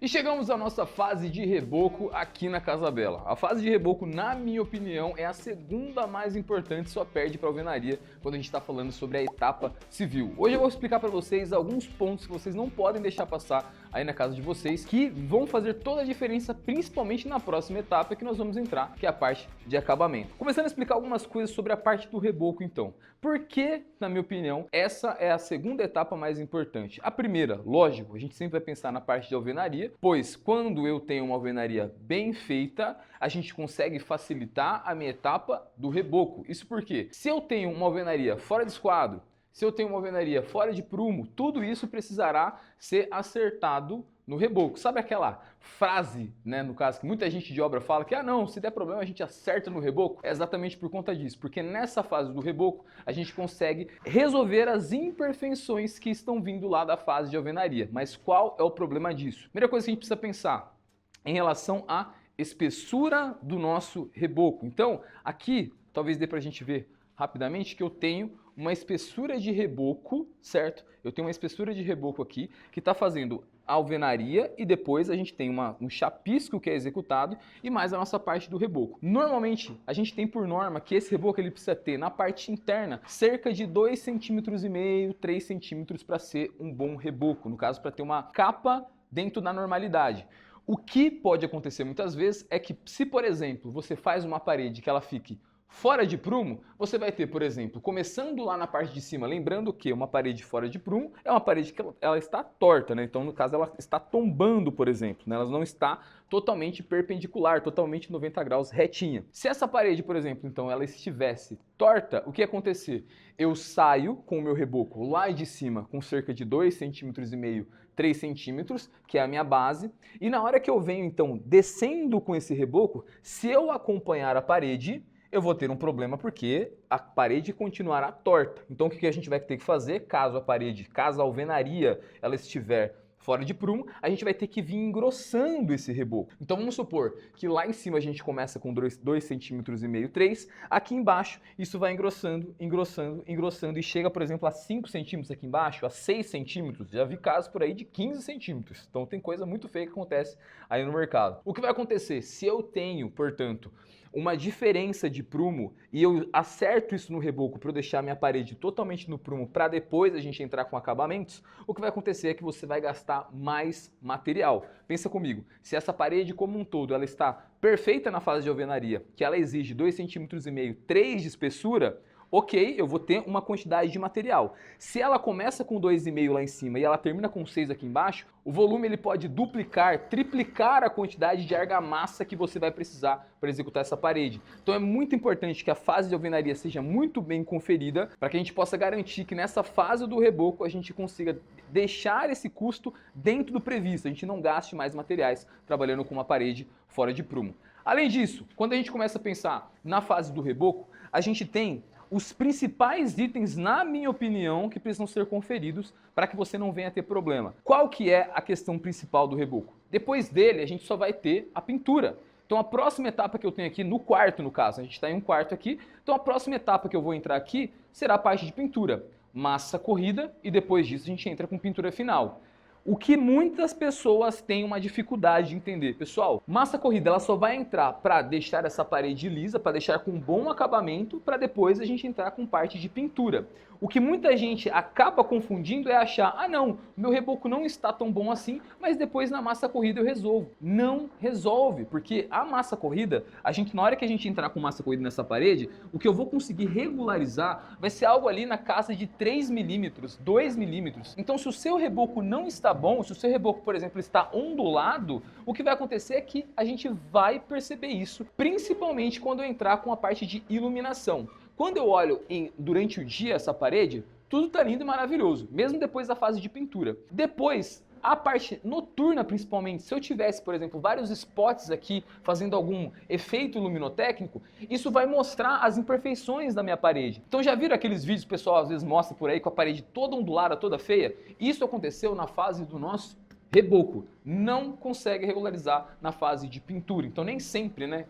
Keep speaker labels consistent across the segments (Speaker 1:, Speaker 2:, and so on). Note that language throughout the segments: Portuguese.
Speaker 1: E chegamos à nossa fase de reboco aqui na Casa Bela. A fase de reboco, na minha opinião, é a segunda mais importante, só perde para a alvenaria quando a gente está falando sobre a etapa civil. Hoje eu vou explicar para vocês alguns pontos que vocês não podem deixar passar aí na casa de vocês, que vão fazer toda a diferença, principalmente na próxima etapa que nós vamos entrar, que é a parte de acabamento. Começando a explicar algumas coisas sobre a parte do reboco então. Por que, na minha opinião, essa é a segunda etapa mais importante? A primeira, lógico, a gente sempre vai pensar na parte de alvenaria, pois quando eu tenho uma alvenaria bem feita, a gente consegue facilitar a minha etapa do reboco. Isso porque, se eu tenho uma alvenaria fora de esquadro, se eu tenho uma alvenaria fora de prumo, tudo isso precisará ser acertado no reboco. Sabe aquela frase, né, no caso, que muita gente de obra fala que, não, se der problema a gente acerta no reboco? É exatamente por conta disso, porque nessa fase do reboco a gente consegue resolver as imperfeições que estão vindo lá da fase de alvenaria. Mas qual é o problema disso? Primeira coisa que a gente precisa pensar em relação à espessura do nosso reboco. Então, aqui, talvez dê pra gente ver rapidamente que eu tenho uma espessura de reboco, certo? Eu tenho uma espessura de reboco aqui que está fazendo a alvenaria e depois a gente tem um chapisco que é executado e mais a nossa parte do reboco. Normalmente, a gente tem por norma que esse reboco ele precisa ter na parte interna cerca de 2,5 cm, 3 centímetros para ser um bom reboco, no caso para ter uma capa dentro da normalidade. O que pode acontecer muitas vezes é que se, por exemplo, você faz uma parede que ela fique fora de prumo, você vai ter, por exemplo, começando lá na parte de cima, lembrando que uma parede fora de prumo é uma parede que ela está torta, né? Então, no caso, ela está tombando, por exemplo, né? Ela não está totalmente perpendicular, totalmente 90 graus retinha. Se essa parede, por exemplo, então, ela estivesse torta, o que ia acontecer? Eu saio com o meu reboco lá de cima com cerca de 2,5 cm, 3 centímetros, que é a minha base, e na hora que eu venho, então, descendo com esse reboco, se eu acompanhar a parede, eu vou ter um problema porque a parede continuará torta. Então o que a gente vai ter que fazer, caso a alvenaria ela estiver fora de prumo, a gente vai ter que vir engrossando esse reboco. Então vamos supor que lá em cima a gente começa com 2,5 cm, 3, aqui embaixo isso vai engrossando, engrossando, engrossando e chega, por exemplo, a 5 centímetros aqui embaixo, a 6 centímetros, já vi casos por aí de 15 centímetros. Então tem coisa muito feia que acontece aí no mercado. O que vai acontecer? Se eu tenho, portanto, uma diferença de prumo e eu acerto isso no reboco para eu deixar minha parede totalmente no prumo para depois a gente entrar com acabamentos, o que vai acontecer é que você vai gastar mais material. Pensa comigo, se essa parede como um todo ela está perfeita na fase de alvenaria, que ela exige 2,5 cm, 3 de espessura, ok, eu vou ter uma quantidade de material. Se ela começa com 2,5 lá em cima e ela termina com 6 aqui embaixo, o volume ele pode duplicar, triplicar a quantidade de argamassa que você vai precisar para executar essa parede. Então é muito importante que a fase de alvenaria seja muito bem conferida para que a gente possa garantir que nessa fase do reboco a gente consiga deixar esse custo dentro do previsto, a gente não gaste mais materiais trabalhando com uma parede fora de prumo. Além disso, quando a gente começa a pensar na fase do reboco, a gente tem os principais itens, na minha opinião, que precisam ser conferidos para que você não venha a ter problema. Qual que é a questão principal do reboco? Depois dele, a gente só vai ter a pintura. Então a próxima etapa que eu tenho aqui, no quarto no caso, a gente está em um quarto aqui, então a próxima etapa que eu vou entrar aqui será a parte de pintura. Massa corrida e depois disso a gente entra com pintura final. O que muitas pessoas têm uma dificuldade de entender. Pessoal, massa corrida ela só vai entrar para deixar essa parede lisa, para deixar com um bom acabamento, para depois a gente entrar com parte de pintura. O que muita gente acaba confundindo é achar, não, meu reboco não está tão bom assim, mas depois na massa corrida eu resolvo. Não resolve, porque a massa corrida, na hora que a gente entrar com massa corrida nessa parede, o que eu vou conseguir regularizar vai ser algo ali na casa de 3 milímetros, 2 milímetros. Então se o seu reboco não está bom, se o seu reboco, por exemplo, está ondulado, o que vai acontecer é que a gente vai perceber isso, principalmente quando eu entrar com a parte de iluminação. Quando eu olho durante o dia essa parede, tudo está lindo e maravilhoso, mesmo depois da fase de pintura. Depois, a parte noturna principalmente, se eu tivesse, por exemplo, vários spots aqui fazendo algum efeito luminotécnico, isso vai mostrar as imperfeições da minha parede. Então já viram aqueles vídeos que o pessoal às vezes mostra por aí com a parede toda ondulada, toda feia? Isso aconteceu na fase do nosso reboco não consegue regularizar na fase de pintura. Então nem sempre, né?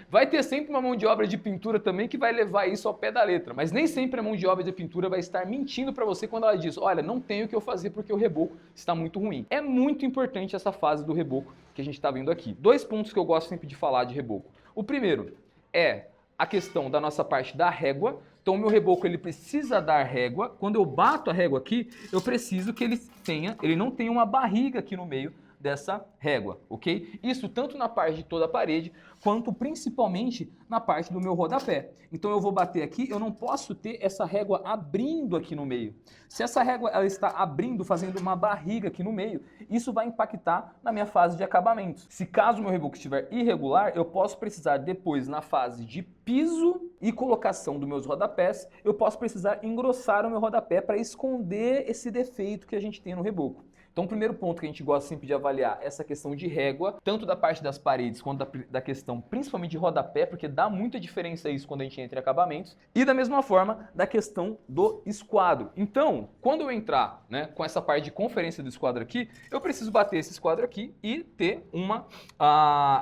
Speaker 1: Vai ter sempre uma mão de obra de pintura também que vai levar isso ao pé da letra, mas nem sempre a mão de obra de pintura vai estar mentindo para você quando ela diz, olha, não tenho o que eu fazer porque o reboco está muito ruim. É muito importante essa fase do reboco que a gente está vendo aqui. 2 pontos que eu gosto sempre de falar de reboco. O primeiro é a questão da nossa parte da régua. Então o meu reboco ele precisa dar régua. Quando eu bato a régua aqui, eu preciso que ele não tenha uma barriga aqui no meio dessa régua, ok? Isso tanto na parte de toda a parede, quanto principalmente na parte do meu rodapé. Então eu vou bater aqui, eu não posso ter essa régua abrindo aqui no meio. Se essa régua ela está abrindo, fazendo uma barriga aqui no meio, isso vai impactar na minha fase de acabamentos. Se caso o meu reboco estiver irregular, eu posso precisar depois na fase de piso e colocação dos meus rodapés, eu posso precisar engrossar o meu rodapé para esconder esse defeito que a gente tem no reboco. Então o primeiro ponto que a gente gosta sempre de avaliar é essa questão de régua, tanto da parte das paredes quanto da questão principalmente de rodapé, porque dá muita diferença isso quando a gente entra em acabamentos, e da mesma forma da questão do esquadro. Então, quando eu entrar, né, com essa parte de conferência do esquadro aqui, eu preciso bater esse esquadro aqui e ter uma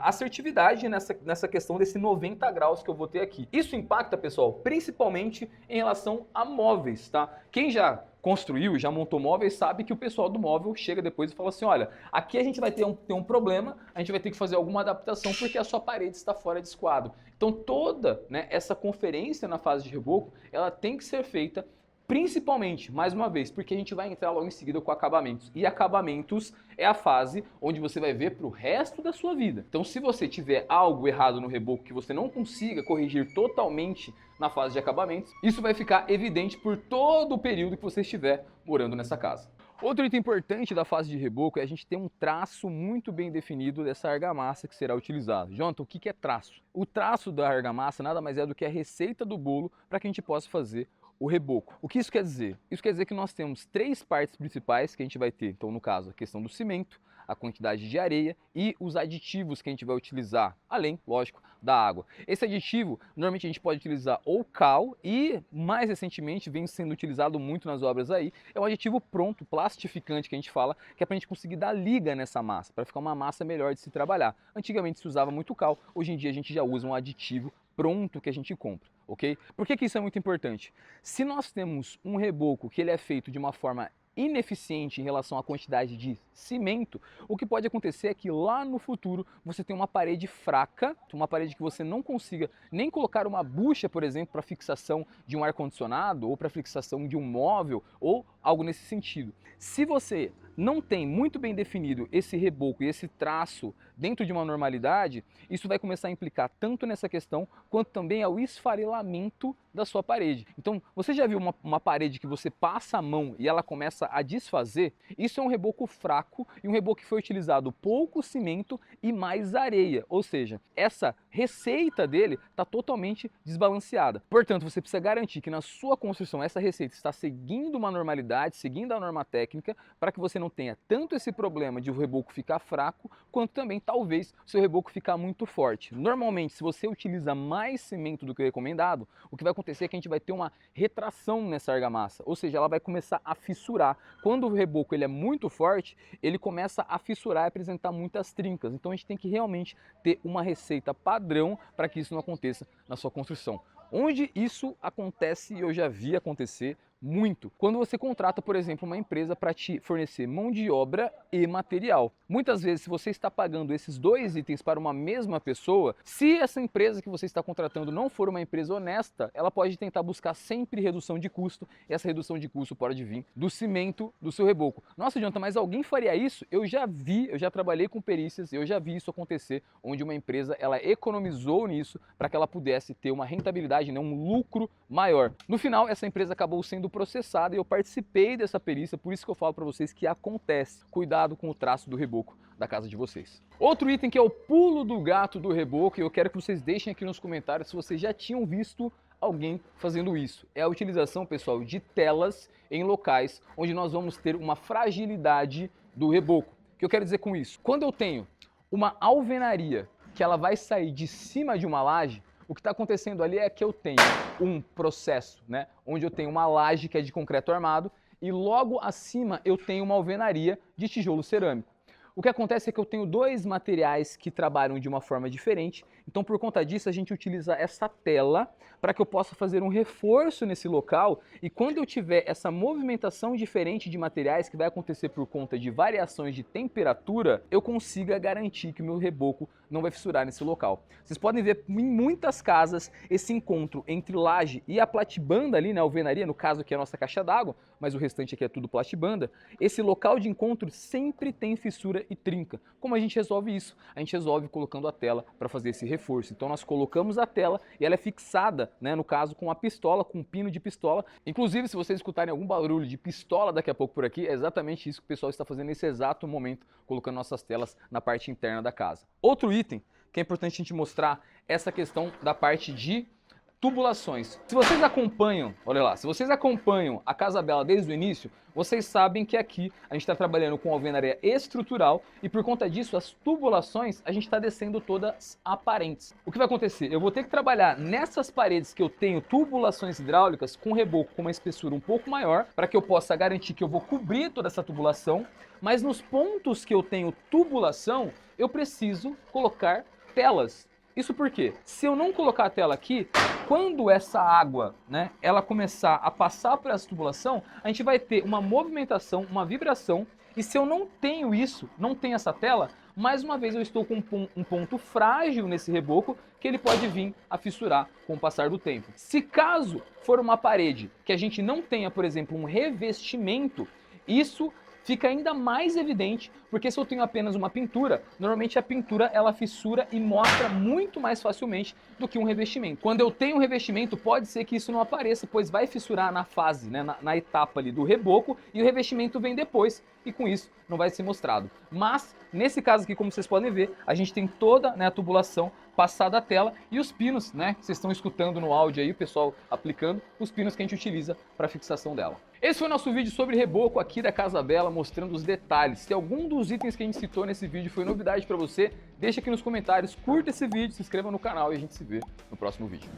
Speaker 1: assertividade nessa questão desse 90 graus que eu vou ter aqui. Isso impacta, pessoal, principalmente em relação a móveis, tá? Quem já construiu e já montou móveis, sabe que o pessoal do móvel chega depois e fala assim, olha, aqui a gente vai ter um problema, a gente vai ter que fazer alguma adaptação porque a sua parede está fora de esquadro. Então toda, né, essa conferência na fase de reboco, ela tem que ser feita principalmente, mais uma vez, porque a gente vai entrar logo em seguida com acabamentos. E acabamentos é a fase onde você vai ver para o resto da sua vida. Então se você tiver algo errado no reboco que você não consiga corrigir totalmente na fase de acabamentos, isso vai ficar evidente por todo o período que você estiver morando nessa casa. Outro item importante da fase de reboco é a gente ter um traço muito bem definido dessa argamassa que será utilizada. Jonathan, o que é traço? O traço da argamassa nada mais é do que a receita do bolo para que a gente possa fazer o reboco. O que isso quer dizer? Isso quer dizer que nós temos 3 partes principais que a gente vai ter. Então, no caso, a questão do cimento, a quantidade de areia e os aditivos que a gente vai utilizar, além, lógico, da água. Esse aditivo, normalmente a gente pode utilizar ou cal e, mais recentemente, vem sendo utilizado muito nas obras aí, é um aditivo pronto, plastificante que a gente fala, que é para a gente conseguir dar liga nessa massa, para ficar uma massa melhor de se trabalhar. Antigamente se usava muito cal, hoje em dia a gente já usa um aditivo pronto que a gente compra, ok? Por que isso é muito importante? Se nós temos um reboco que ele é feito de uma forma ineficiente em relação à quantidade de cimento, o que pode acontecer é que lá no futuro você tem uma parede fraca, uma parede que você não consiga nem colocar uma bucha, por exemplo, para fixação de um ar-condicionado ou para fixação de um móvel ou algo nesse sentido. Se você não tem muito bem definido esse reboco e esse traço dentro de uma normalidade, isso vai começar a implicar tanto nessa questão quanto também ao esfarelamento da sua parede. Então, você já viu uma parede que você passa a mão e ela começa a desfazer? Isso é um reboco fraco e um reboco que foi utilizado pouco cimento e mais areia, ou seja, essa receita dele está totalmente desbalanceada. Portanto, você precisa garantir que na sua construção essa receita está seguindo uma normalidade, seguindo a norma técnica, para que você não tenha tanto esse problema de o reboco ficar fraco, quanto também talvez o seu reboco ficar muito forte. Normalmente, se você utiliza mais cimento do que o recomendado, o que vai acontecer é que a gente vai ter uma retração nessa argamassa, ou seja, ela vai começar a fissurar. Quando o reboco ele é muito forte, ele começa a fissurar e apresentar muitas trincas. Então a gente tem que realmente ter uma receita padrão para que isso não aconteça na sua construção. Onde isso acontece, e eu já vi acontecer muito, quando você contrata, por exemplo, uma empresa para te fornecer mão de obra e material. Muitas vezes, se você está pagando esses 2 itens para uma mesma pessoa, se essa empresa que você está contratando não for uma empresa honesta, ela pode tentar buscar sempre redução de custo, e essa redução de custo pode vir do cimento do seu reboco. Nossa, Jonathan, mas alguém faria isso? Eu já trabalhei com perícias, eu já vi isso acontecer, onde uma empresa ela economizou nisso para que ela pudesse ter uma rentabilidade, né, um lucro maior. No final, essa empresa acabou sendo processada e eu participei dessa perícia, por isso que eu falo para vocês que acontece. Cuidado com o traço do reboco da casa de vocês. Outro item que é o pulo do gato do reboco, e eu quero que vocês deixem aqui nos comentários se vocês já tinham visto alguém fazendo isso. É a utilização, pessoal, de telas em locais onde nós vamos ter uma fragilidade do reboco. O que eu quero dizer com isso? Quando eu tenho uma alvenaria que ela vai sair de cima de uma laje, o que está acontecendo ali é que eu tenho um processo, né, onde eu tenho uma laje que é de concreto armado e logo acima eu tenho uma alvenaria de tijolo cerâmico. O que acontece é que eu tenho dois materiais que trabalham de uma forma diferente, então por conta disso a gente utiliza essa tela para que eu possa fazer um reforço nesse local e quando eu tiver essa movimentação diferente de materiais que vai acontecer por conta de variações de temperatura, eu consiga garantir que o meu reboco não vai fissurar nesse local. Vocês podem ver em muitas casas esse encontro entre laje e a platibanda ali, na alvenaria, no caso aqui é a nossa caixa d'água, mas o restante aqui é tudo platibanda. Esse local de encontro sempre tem fissura e trinca. Como a gente resolve isso? A gente resolve colocando a tela para fazer esse reforço. Então nós colocamos a tela e ela é fixada, né, no caso com a pistola, com um pino de pistola. Inclusive, se vocês escutarem algum barulho de pistola daqui a pouco por aqui, é exatamente isso que o pessoal está fazendo nesse exato momento, colocando nossas telas na parte interna da casa. Outro item que é importante a gente mostrar é essa questão da parte de tubulações. Se vocês acompanham, olha lá, se vocês acompanham a Casa Bela desde o início, vocês sabem que aqui a gente está trabalhando com alvenaria estrutural e por conta disso as tubulações a gente está descendo todas aparentes. O que vai acontecer? Eu vou ter que trabalhar nessas paredes que eu tenho tubulações hidráulicas com reboco com uma espessura um pouco maior para que eu possa garantir que eu vou cobrir toda essa tubulação, mas nos pontos que eu tenho tubulação eu preciso colocar telas. Isso porque, se eu não colocar a tela aqui, quando essa água, né, ela começar a passar por essa tubulação, a gente vai ter uma movimentação, uma vibração, e se eu não tenho isso, não tenho essa tela, mais uma vez eu estou com um ponto frágil nesse reboco que ele pode vir a fissurar com o passar do tempo. Se caso for uma parede que a gente não tenha, por exemplo, um revestimento, isso fica ainda mais evidente, porque se eu tenho apenas uma pintura, normalmente a pintura ela fissura e mostra muito mais facilmente do que um revestimento. Quando eu tenho um revestimento, pode ser que isso não apareça, pois vai fissurar na fase, né, na etapa ali do reboco, e o revestimento vem depois, e com isso não vai ser mostrado. Mas, nesse caso aqui, como vocês podem ver, a gente tem toda, né, a tubulação passada a tela e os pinos, né, que vocês estão escutando no áudio aí, o pessoal aplicando, os pinos que a gente utiliza para fixação dela. Esse foi o nosso vídeo sobre reboco aqui da Casa Bela, mostrando os detalhes. Se algum dos itens que a gente citou nesse vídeo foi novidade para você, deixa aqui nos comentários, curta esse vídeo, se inscreva no canal e a gente se vê no próximo vídeo.